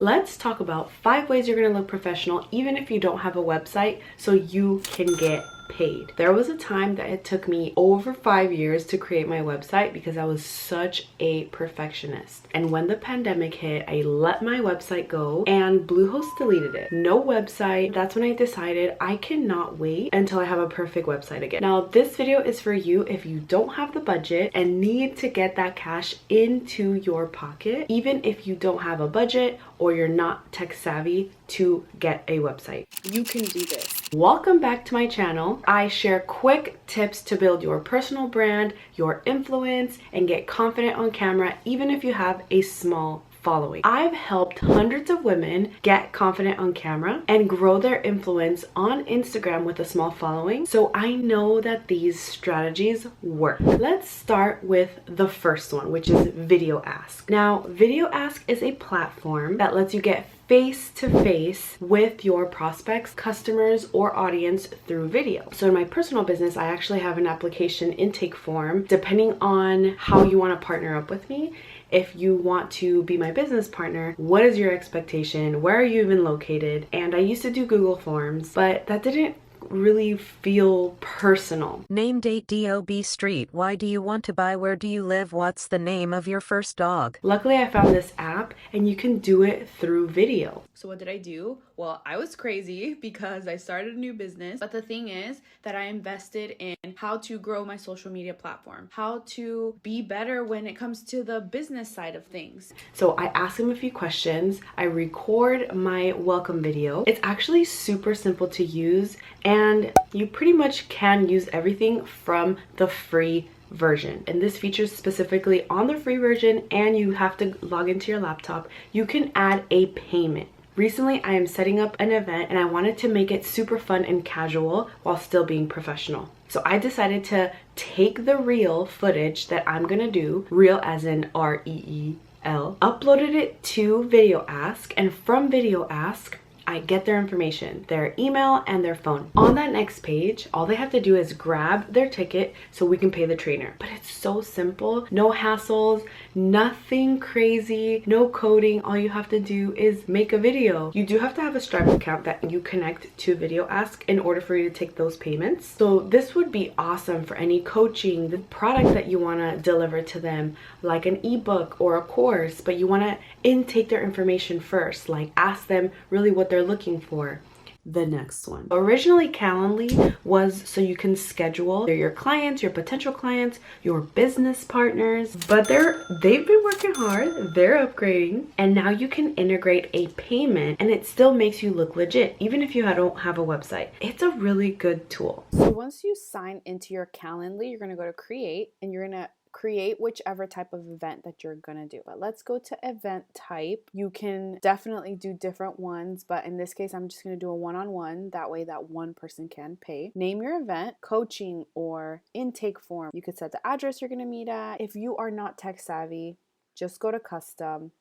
Let's talk about 5 ways you're gonna look professional even if you don't have a website so you can get paid. There was a time that it took me over 5 years to create my website because I was such a perfectionist. And when the pandemic hit, I let my website go and Bluehost deleted it. No website. That's when I decided I cannot wait until I have a perfect website again. Now, this video is for you if you don't have the budget and need to get that cash into your pocket, even if you don't have a budget or you're not tech savvy to get a website. You can do this. Welcome back to my channel. I share quick tips to build your personal brand, your influence, and get confident on camera even if you have a small following. I've helped hundreds of women get confident on camera and grow their influence on Instagram with a small following, so I know that these strategies work. Let's start with the first one, which is Video Ask. Now, Video Ask is a platform that lets you get face-to-face with your prospects, customers, or audience through video. So in my personal business, I actually have an application intake form depending on how you want to partner up with me. If you want to be my business partner, what is your expectation? Where are you even located? And I used to do Google Forms, but that didn't really feel personal. Name, date, DOB, street. Why do you want to buy? Where do you live? What's the name of your first dog? Luckily, I found this app and you can do it through video. So what did I do? Well, I was crazy because I started a new business. But the thing is that I invested in how to grow my social media platform, how to be better when it comes to the business side of things. So I ask them a few questions. I record my welcome video. It's actually super simple to use and you pretty much can use everything from the free version. And this features specifically on the free version and you have to log into your laptop. You can add a payment. Recently, I am setting up an event and I wanted to make it super fun and casual while still being professional. So I decided to take the reel footage that I'm gonna do, reel as in R-E-E-L, uploaded it to Video Ask, and from Video Ask, I get their information, their email and their phone. On that next page, all they have to do is grab their ticket so we can pay the trainer. But it's so simple, no hassles, nothing crazy, no coding. All you have to do is make a video. You do have to have a Stripe account that you connect to Video Ask in order for you to take those payments. So this would be awesome for any coaching, the product that you want to deliver to them, like an ebook or a course, but you want to intake their information first, like ask them really what they're looking for. The next one. Originally, Calendly was so you can schedule your clients, your potential clients, your business partners, but they've been working hard, they're upgrading, and now you can integrate a payment and it still makes you look legit, even if you don't have a website. It's a really good tool. So once you sign into your Calendly, you're gonna go to create and you're gonna create whichever type of event that you're gonna do. But let's go to event type. You can definitely do different ones, but in this case, I'm just gonna do a one-on-one. That way that one person can pay. Name your event, coaching or intake form. You could set the address you're gonna meet at. If you are not tech savvy, just go to custom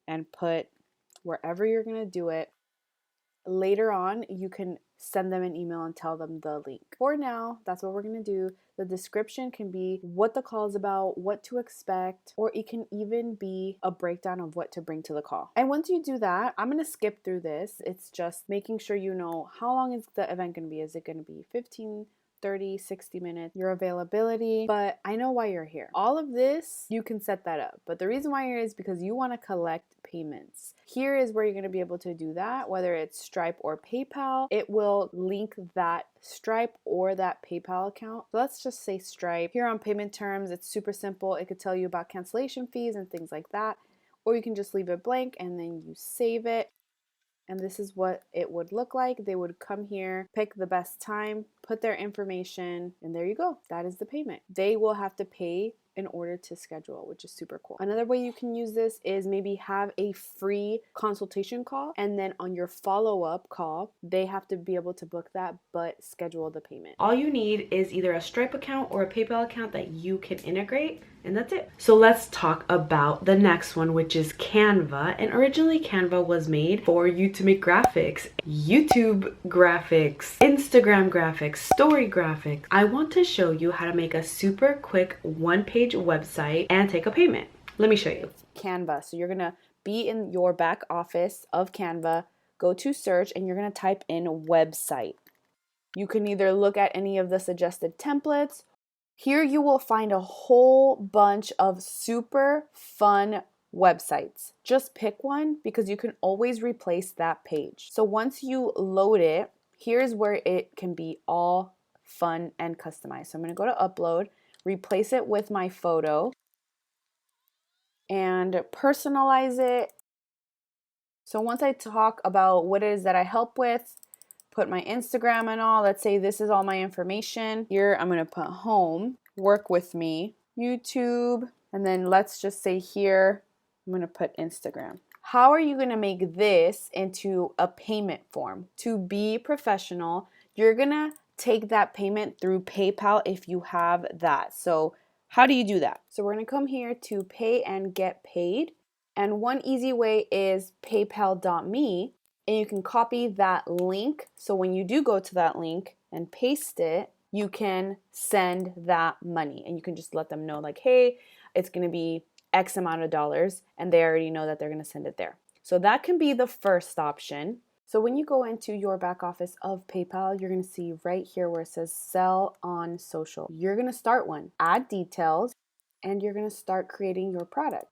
and put wherever you're gonna do it. Later on, you can send them an email and tell them the link. For now, that's what we're gonna do. The description can be what the call is about, what to expect, or it can even be a breakdown of what to bring to the call. And once you do that, I'm gonna skip through this. It's just making sure you know how long is the event gonna be. Is it gonna be 15, 30, 60 minutes, your availability, but I know why you're here. All of this, you can set that up. But the reason why you're here is because you want to collect payments. Here is where you're going to be able to do that, whether it's Stripe or PayPal. It will link that Stripe or that PayPal account. So let's just say Stripe. Here on payment terms, it's super simple. It could tell you about cancellation fees and things like that. Or you can just leave it blank and then you save it. And this is what it would look like. They would come here, pick the best time, put their information, and there you go. That is the payment. They will have to pay in order to schedule, which is super cool. Another way you can use this is maybe have a free consultation call, and then on your follow-up call, they have to be able to book that, but schedule the payment. All you need is either a Stripe account or a PayPal account that you can integrate, and that's it. So let's talk about the next one, which is Canva. And originally Canva was made for you to make graphics, YouTube graphics, Instagram graphics, story graphics. I want to show you how to make a super quick one-page website and take a payment. Let me show you. Canva. So you're gonna be in your back office of Canva, go to search, and you're going to type in website. You can either look at any of the suggested templates. Here you will find a whole bunch of super fun websites. Just pick one because you can always replace that page. So once you load it, here's where it can be all fun and customized. So I'm going to go to upload, replace it with my photo, and personalize it. So once I talk about what it is that I help with, put my Instagram and all, let's say this is all my information. Here I'm gonna put home, work with me, YouTube, and then let's just say here, I'm gonna put Instagram. How are you gonna make this into a payment form? To be professional, you're gonna take that payment through PayPal if you have that. So how do you do that? So we're gonna come here to pay and get paid. And one easy way is paypal.me. And you can copy that link. So when you do go to that link and paste it, you can send that money. And you can just let them know like, hey, it's going to be X amount of dollars. And they already know that they're going to send it there. So that can be the first option. So when you go into your back office of PayPal, you're going to see right here where it says sell on social. You're going to start one, add details, and you're going to start creating your product.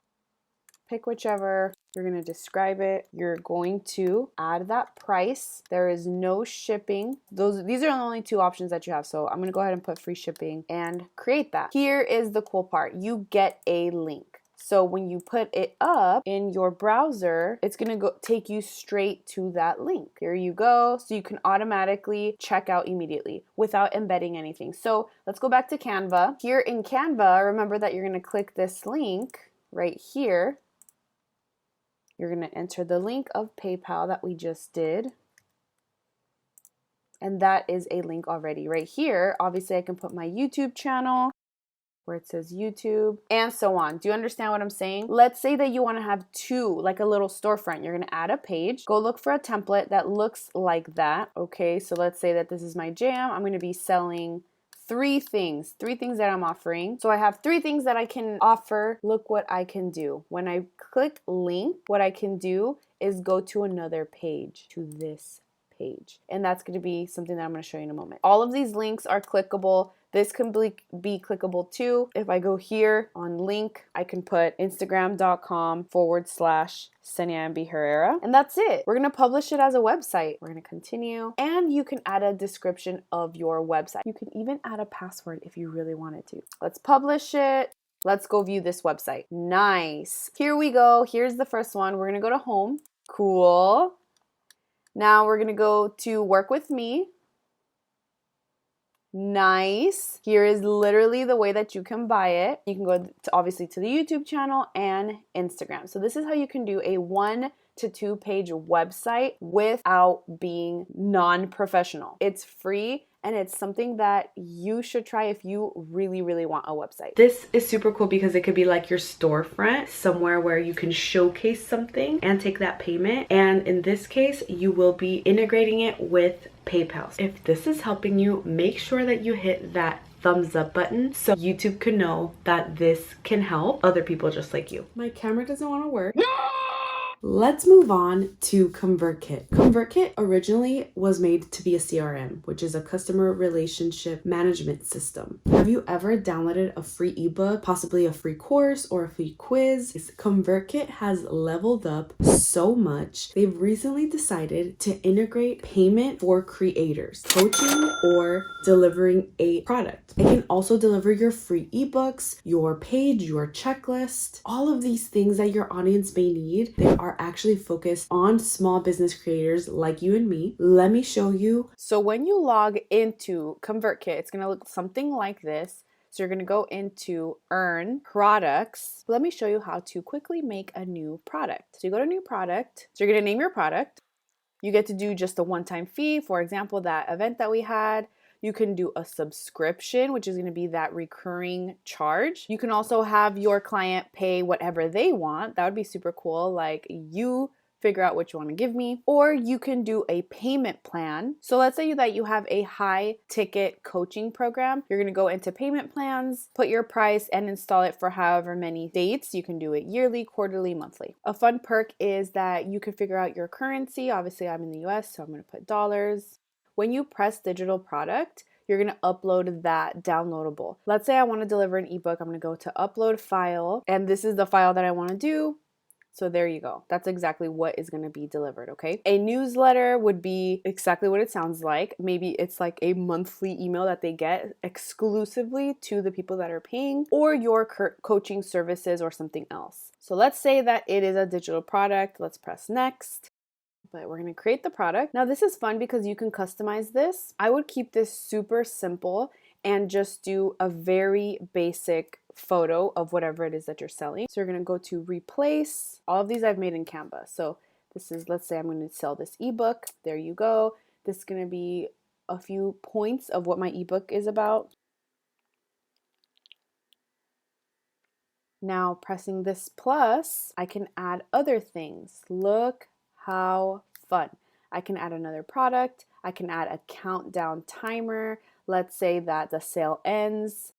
Pick whichever, you're going to describe it, you're going to add that price. There is no shipping. These are the only two options that you have. So I'm going to go ahead and put free shipping and create that. Here is the cool part. You get a link. So when you put it up in your browser, it's going to take you straight to that link. Here you go. So you can automatically check out immediately without embedding anything. So let's go back to Canva. Here in Canva, remember that you're going to click this link right here. You're going to enter the link of PayPal that we just did. And that is a link already right here. Obviously, I can put my YouTube channel where it says YouTube and so on. Do you understand what I'm saying? Let's say that you want to have two, like a little storefront. You're going to add a page. Go look for a template that looks like that. Okay, so let's say that this is my jam. I'm going to be selling three things that I'm offering. So I have three things that I can offer. Look what I can do. When I click link, what I can do is go to another page, to this page. And that's going to be something that I'm going to show you in a moment. All of these links are clickable. This can be clickable too. If I go here on link, I can put instagram.com/Xenia MB Herrera. And that's it. We're going to publish it as a website. We're going to continue. And you can add a description of your website. You can even add a password if you really wanted to. Let's publish it. Let's go view this website. Nice. Here we go. Here's the first one. We're going to go to home. Cool. Now we're going to go to work with me. Nice. Here is literally the way that you can buy it. You can go to, obviously, to the YouTube channel and Instagram. So this is how you can do a 1 to 2 page website without being non-professional. It's free and it's something that you should try if you really, really want a website. This is super cool because it could be like your storefront, somewhere where you can showcase something and take that payment. And in this case, you will be integrating it with PayPal. If this is helping you, make sure that you hit that thumbs up button so YouTube can know that this can help other people just like you. My camera doesn't want to work. Let's move on to ConvertKit. ConvertKit originally was made to be a CRM, which is a customer relationship management system. Have you ever downloaded a free ebook, possibly a free course or a free quiz? ConvertKit has leveled up so much. They've recently decided to integrate payment for creators, coaching or delivering a product. It can also deliver your free ebooks, your page, your checklist, all of these things that your audience may need. They are actually focused on small business creators like you and me. Let me show you. So when you log into ConvertKit, it's going to look something like this. So you're going to go into Earn Products. Let me show you how to quickly make a new product. So you go to New Product. So you're going to name your product. You get to do just a one-time fee. For example, that event that we had. You can do a subscription, which is going to be that recurring charge. You can also have your client pay whatever they want. That would be super cool. Like you figure out what you want to give me. Or you can do a payment plan. So let's say that you have a high ticket coaching program. You're going to go into payment plans, put your price, and install it for however many dates. You can do it yearly, quarterly, monthly. A fun perk is that you can figure out your currency. Obviously, I'm in the US, so I'm going to put dollars. When you press digital product, you're going to upload that downloadable. Let's say I want to deliver an ebook. I'm going to go to upload file, and this is the file that I want to do. So there you go. That's exactly what is going to be delivered, okay? A newsletter would be exactly what it sounds like. Maybe it's like a monthly email that they get exclusively to the people that are paying, or your coaching services or something else. So let's say that it is a digital product. Let's press next. But we're going to create the product. Now this is fun because you can customize this. I would keep this super simple and just do a very basic photo of whatever it is that you're selling. So you're going to go to replace. All of these I've made in Canva. So this is, let's say I'm going to sell this ebook. There you go. This is going to be a few points of what my ebook is about. Now pressing this plus, I can add other things. Look how fun. I can add another product. I can add a countdown timer. Let's say that the sale ends,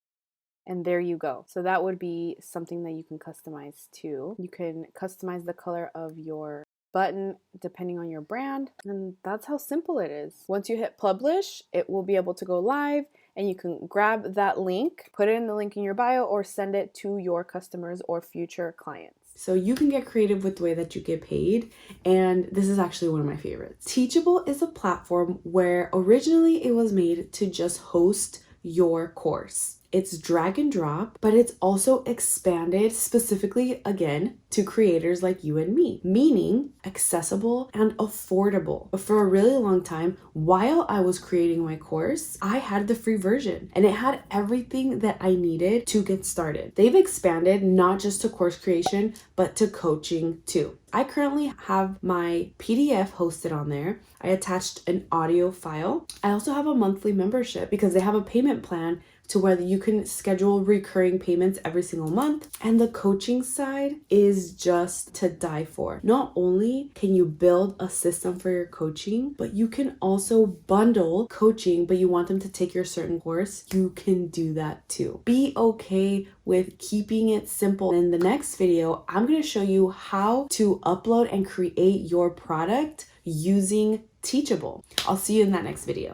and there you go. So that would be something that you can customize too. You can customize the color of your button depending on your brand, and that's how simple it is. Once you hit publish, it will be able to go live, and you can grab that link, put it in the link in your bio, or send it to your customers or future clients. So you can get creative with the way that you get paid, and this is actually one of my favorites. Teachable is a platform where originally it was made to just host your course. It's drag and drop, but it's also expanded specifically, again, to creators like you and me, meaning accessible and affordable. But for a really long time, while I was creating my course, I had the free version, and it had everything that I needed to get started. They've expanded not just to course creation, but to coaching too. I currently have my PDF hosted on there. I attached an audio file. I also have a monthly membership because they have a payment plan to where you can schedule recurring payments every single month. And the coaching side is just to die for. Not only can you build a system for your coaching, but you can also bundle coaching, but you want them to take your certain course, you can do that too. Be okay with keeping it simple. In the next video, I'm going to show you how to upload and create your product using Teachable. I'll see you in that next video.